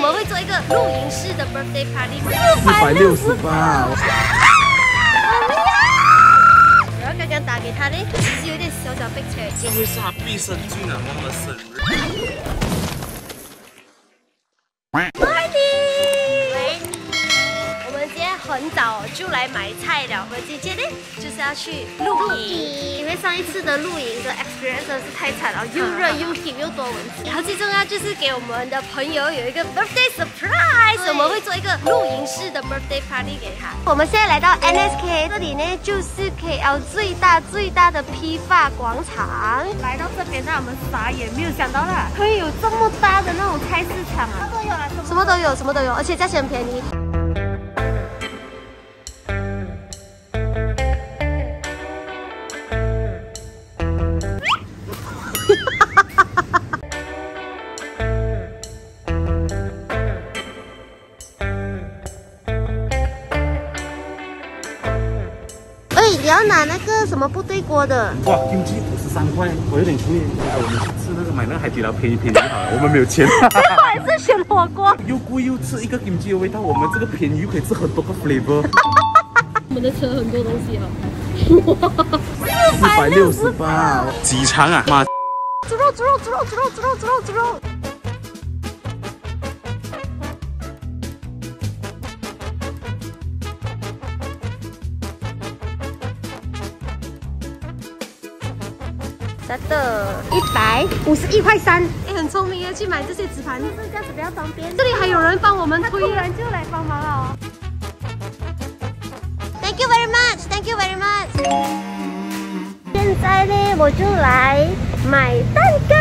们会做一个露营式的 birthday party， 468。然后刚刚打给他呢，其实有点小逼车。这会是他毕生最难忘的生日。很早就来买菜了，我们今天呢就是要去露营，因为上一次的露营的 experience 真的是太惨了，又热又 heat 又多蚊子。然后最重要就是给我们的朋友有一个 birthday surprise， 我们会做一个露营式的 birthday party 给他。我们现在来到 NSK 这里呢，就是 KL 最大的批发广场。来到这边让我们傻眼，没有想到啦，可以有这么大的那种菜市场啊，什么都有，而且价钱很便宜。你要拿那个什么部队锅的？哇，kimchi 53块，我有点贵。我们去吃那个买那个海底捞便宜就好了，我们没有钱。最后还是选火锅，又贵又吃一个 kimchi 的味道，我们这个便宜又可以吃很多个 flavor。我们的车很多东西啊。468，几长啊？妈！猪肉。151块3，很聪明耶，去买这些纸盘，这样子比较方便。这里还有人帮我们推，突然就来帮忙了。Thank you very much。现在呢，我就来买蛋糕。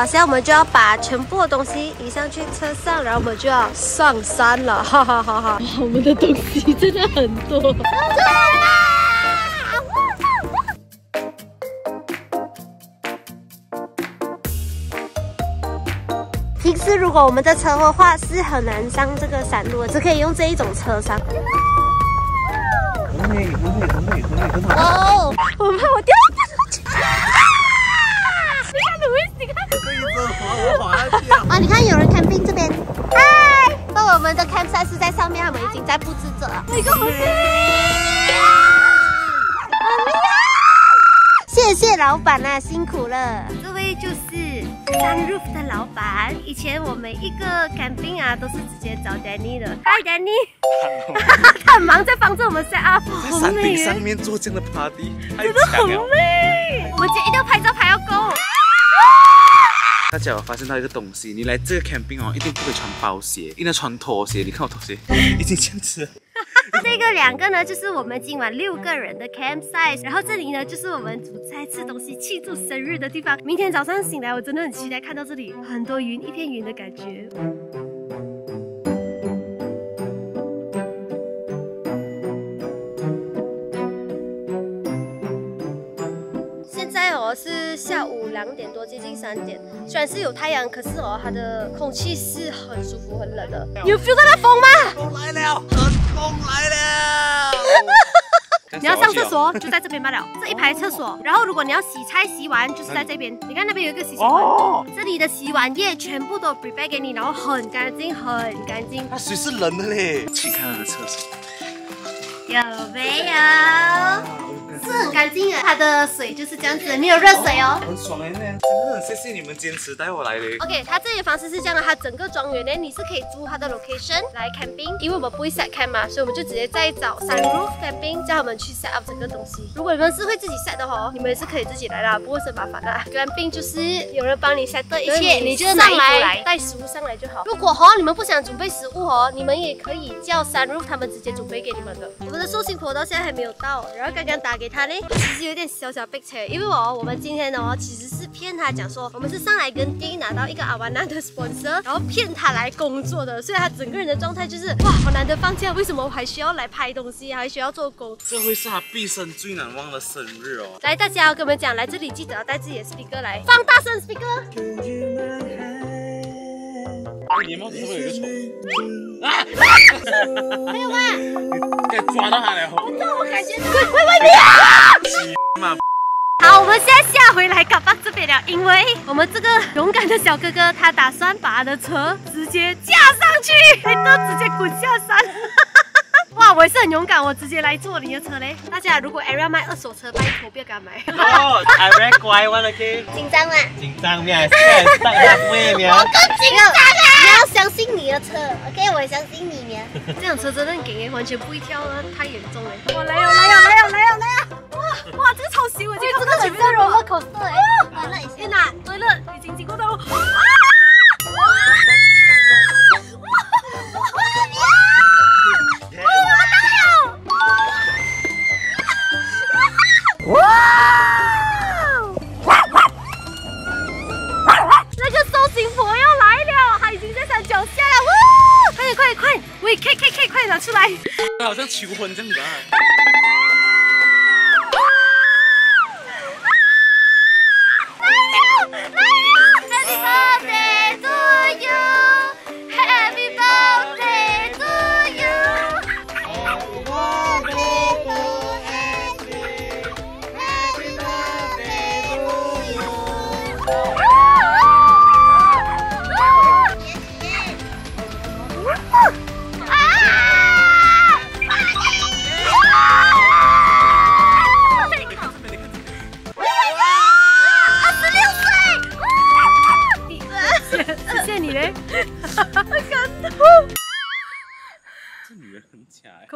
现在我们就要把全部的东西移上去车上，然后我们就要上山了，哈哈哈哈！我们的东西真的很多。平时如果我们的车的话是很难上这个山路，只可以用这一种车上。很美。哦，我怕我掉下去。啊！你看有人 camping 这边，嗨！那我们的 campsite 是在上面，他们已经在布置着了。那个好厉害！谢谢老板啊，辛苦了。这位就是 Sunroof 的老板。以前我们一个 camping 啊，都是直接找 Danny 的。Hi Danny， 他很忙在帮助我们 set up。在山顶上面做这样的 party， 真的很累。我们今天一定要拍照拍到够。大家有发现到一个东西，你来这个 camping 哦，一定不可以穿包鞋，一定要穿拖鞋。你看我拖鞋已经这样子了。这个2个呢，就是我们今晚6个人的 campsite， 然后这里呢，就是我们煮菜吃东西庆祝生日的地方。明天早上醒来，我真的很期待看到这里很多云，一片云的感觉。是下午2点多，接近3点。虽然是有太阳，可是它的空气是很舒服、很冷的。你有 feel 到那风吗？风来了，风来了！你要上厕所就在这边罢了，这一排厕所。然后如果你要洗菜洗碗，就是在这边。你看那边有一个洗碗，这里的洗碗液全部都 prepare 给你，然后很干净，很干净。它水是冷的嘞，去看它的厕所。有没有？是很干净的，它的水就是这样子，没有热水哦。很爽哎，真的很谢谢你们坚持带我来的。OK， 它这里的方式是这样的，它整个庄园呢，你是可以租它的 location 来 camping， 因为我们不会 set camp 嘛，所以我们就直接再找 Sunroof camping， 叫他们去 set up 整个东西。如果你们是会自己 set 的哦，你们也是可以自己来啦，不会是很麻烦的。camping 就是有人帮你 set 一切，你就上来带食物上来就好。如果你们不想准备食物你们也可以叫 Sunroof 他们直接准备给你们的。我们的寿星婆到现在还没有到，然后刚刚打给他呢，其实有点小逼车，因为我们今天其实是骗他讲说我们是上来跟电影拿到一个阿瓦纳的 sponsor， 然后骗他来工作的，所以他整个人的状态就是哇，好难得放假，为什么我还需要来拍东西，还需要做工？这会是他毕生最难忘的生日哦。来，大家要跟我们讲，来这里记得要带自己的 speaker 来，放大声 speaker。你的帽子是不是有一个虫？啊！还有吗？该抓到他了。我感觉到，喂，嘛。好，我们现在下回来卡巴这边了，因为我们这个勇敢的小哥哥，他打算把他的车直接架上去，直接滚下山。哇，我也是很勇敢，我直接来坐你的车嘞。大家如果 Ariel 卖二手车，拜托不要给他买。哦 ，Ariel 乖，one OK。紧张吗？紧张咩？现在带他妹咩？我更紧张啊！你要相信你的车 ，OK， 我也相信你咩？这辆车真的很给完全不会跳啊，太严重了。哇，来呀！哇，这个超喜，我这个很像 roller coaster 哎。完了，天哪，对了，已经经过道路。那个收行婆要来了，他已经在山脚下了，哇！快！喂，快拿出来！好像求婚这样子啊！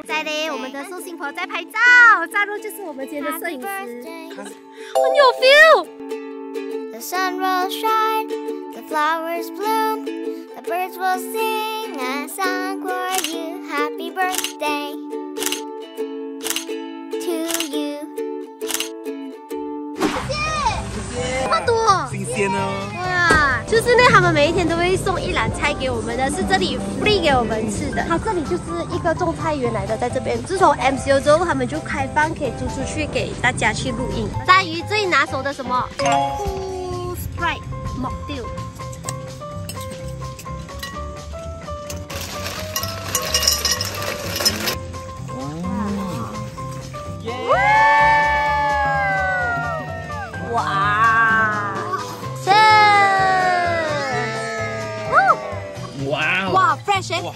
再嘞，我们的寿星婆在拍照，扎洛就是我们今天的摄影师，很有 feel。The sun will shine, the flowers bloom, the birds will sing a song for you. Happy birthday to you. 谢谢，这么多，新鲜哦。哇，就是呢，他们每一天都会送一篮菜给我们的，是这里free给我们吃的。它这里就是一个种菜园来的，在这边。自从 MCO 之后，他们就开放可以租出去给大家去露营。在于最拿手的什么 ？Apple Sprite Mocktail。哇！哇 ，fresh 哎！哇，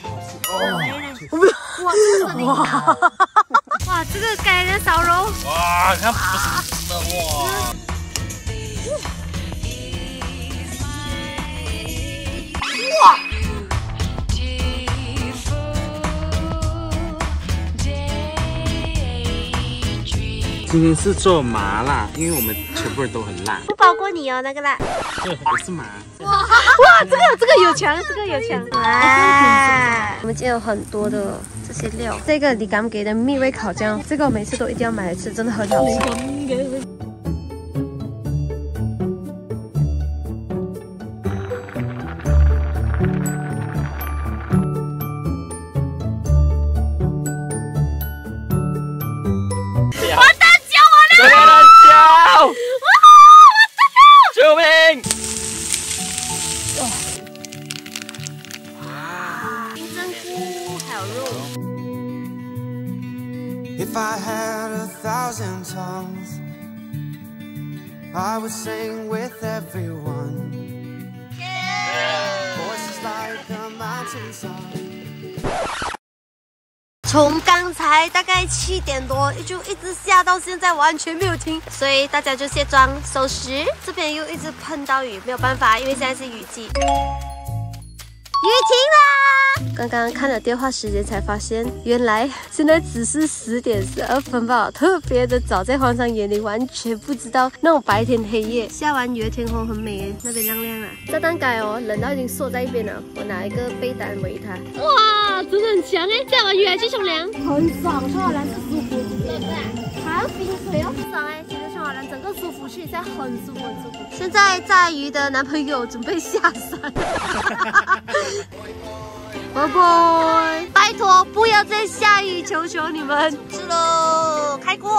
这个盖的烧肉，哇，看不是的哇！哇！今天是做麻辣，因为我们全部人都很辣。不包括你哦，那个辣。我是麻。哇，这个有墙，这个有墙。哇，我们今天有很多的这些料。这个李刚给的蜜味烤酱，这个我每次都一定要买来吃，真的很好吃。救命！金针菇还有肉。If I had 1,000 tongues, I would sing with everyone. Voices like a mountain song. 从刚才大概7点多就一直下到现在完全没有停，所以大家就卸妆收拾。这边又一直碰到雨，没有办法，因为现在是雨季。雨停啦！刚刚看了电话时间才发现，原来现在只是10点12分吧，特别的早，在皇上眼里完全不知道那种白天黑夜。下完雨的天空很美，那边亮亮啊。炸蛋盖哦，冷到已经缩在一边了，我拿一个被单围它。哇，真的很强哎！下完雨还去冲凉，很爽，冲好凉是舒服，对不对？还要冰水哦，爽哎！其实冲好凉真整个舒服区现在很舒服很舒服。现在炸鱼的男朋友准备下山。拜拜！拜托不要再下雨，求求你们！吃喽，开锅！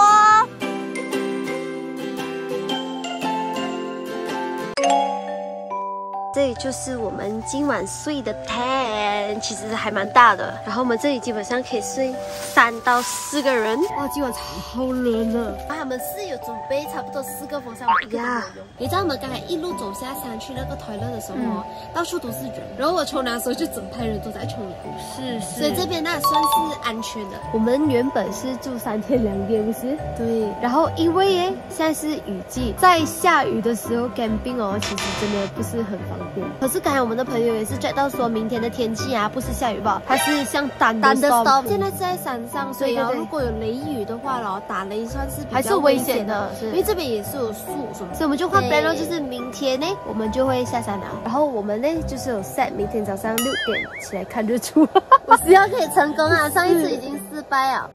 这里就是我们今晚睡的 tent， 其实还蛮大的。然后我们这里基本上可以睡3到4个人。哇，今晚超冷的。他们是有准备差不多4个风扇，我一个都没有用。你知道我们刚才一路走下山去那个toilet的时候，到处都是人。然后我冲凉的时候就整排人都在冲凉。是，所以这边那算是安全的。我们原本是住3天2夜，不是？对。然后因为现在是雨季，在下雨的时候 camping 哦，其实真的不是很方便。可是刚才我们的朋友也是check到说明天的天气啊，不是下雨吧，它是像thunderstorm。现在是在山上，所以如果有雷雨的话打雷算是还是危险的，因为这边也是有树什么，所以我们就换 plan 了，就是明天呢我们就会下山了。然后我们呢就是有 set 明天早上6点起来看日出。我希望可以成功啊，上一次已经失败了。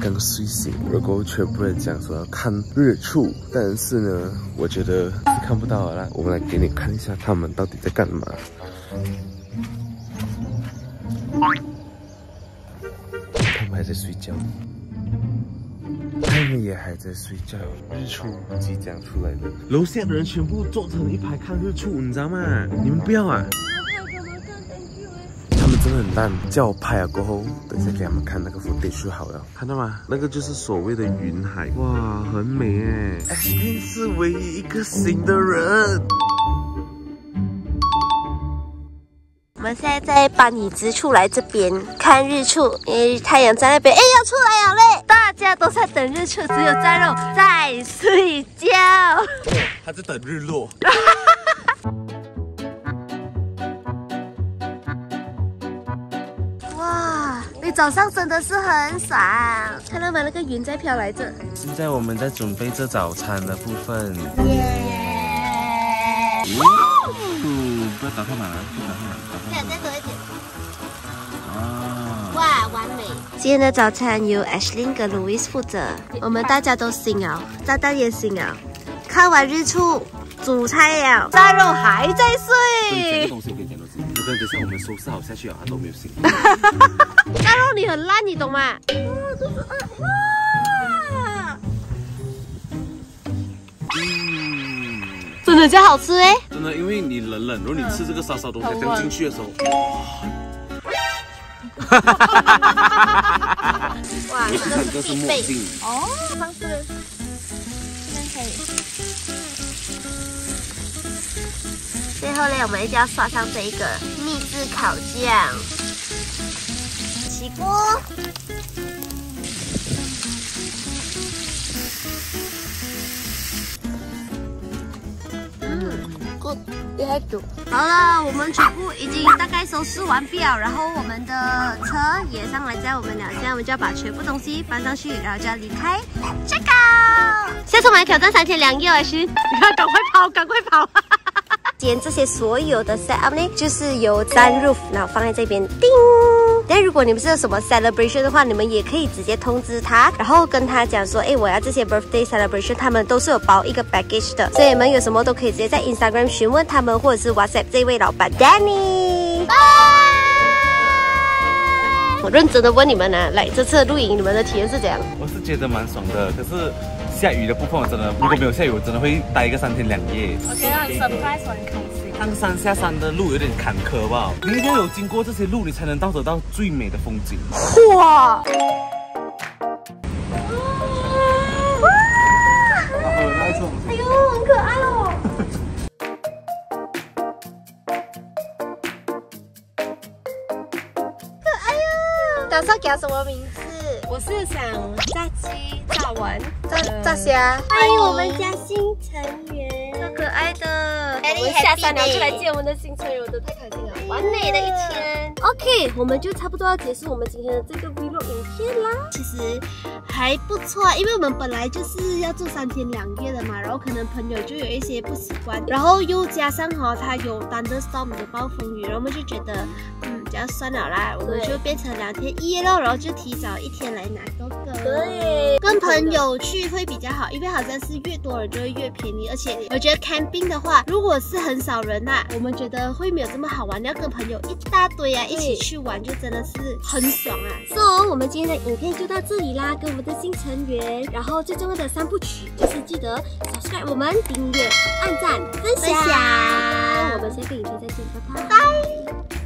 刚睡醒，然后全部人讲说要看日出，但是呢，我觉得是看不到了啦。我们来给你看一下他们到底在干嘛。他们还在睡觉，他们也还在睡觉。日出即将出来了，楼下的人全部坐成一排看日出，你知道吗？你们不要啊！他们真的很烂，叫我拍了过后，等一下给他们看那个footage好了，看到吗？那个就是所谓的云海，哇，很美哎。Ashley 是唯一一个醒的人。我们现在在搬椅子出来这边看日出，因为太阳在那边，要出来了嘞！大家都在等日出，只有在肉在睡觉。他在等日落。早上真的是很爽，看到吗？那个云在飘来着。现在我们在准备这早餐的部分。不要打太满了，不要打太满，打太满。再多一点。啊！哇，完美！今天的早餐由 Ashley 跟 Louis 负责，我们大家都醒了，蛋蛋也醒了，看完日出，煮菜了，大肉还在睡。这个东西我跟你讲都是，如果等下我们收拾好下去啊，他都没有醒。大肉你很烂，你懂吗？真的这好吃哎！真的，因为你冷，然后你吃这个烧东西刚进去的时候，哇，这个是墨镜哦，上次这样可以。最后呢，我们一定要刷上这一个秘制烤酱。起锅，good， 厉害煮。好了，我们全部已经大概收拾完毕了，然后我们的车也上来载我们了，现在我们就要把全部东西搬上去，然后就要离开 check out。下次我们来挑战3天2夜，是，赶快跑，赶快跑！今天这些所有的 set up 呢，就是由sunroof，然后放在这边，叮。但如果你们是有什么 celebration 的话，你们也可以直接通知他，然后跟他讲说，我要这些 birthday celebration， 他们都是有包一个 package 的，所以你们有什么都可以直接在 Instagram 询问他们，或者是 WhatsApp 这位老板 Danny。我认真的问你们啊，来这次露营你们的体验是怎样？我是觉得蛮爽的，可是下雨的部分我真的，如果没有下雨，我真的会待一个3天2夜。我觉得很 surprise， 我很开心。上山下山的路有点坎坷吧，你一定要有经过这些路，你才能得到最美的风景。哇！哎呦，很可爱哦！可爱呀！打算给它什么名字？我是想炸鸡、炸丸、炸虾。欢迎我们家新成员，超可爱的。我们下山了就来见我们的新成员，我都太开心了，完美的一天。OK， 我们就差不多要结束我们今天的这个 vlog 影片啦。其实还不错，因为我们本来就是要做3天2夜的嘛，然后可能朋友就有一些不习惯，然后又加上它有thunderstorm的暴风雨，然后我们就觉得这样算了啦，我们就变成2天1夜咯，然后就提早1天来拿哥哥。对，跟朋友去会比较好，因为好像是越多人就会越便宜，而且我觉得 camping 的话，如果是很少人啊，我们觉得会没有这么好玩，你要跟朋友一大堆啊一起去玩，就真的是很爽啊。So 我们今天的影片就到这里啦，跟我们的新成员，然后最重要的3部曲就是记得 subscribe 我们、订阅、按赞、分享。我们下个影片再见，拜拜。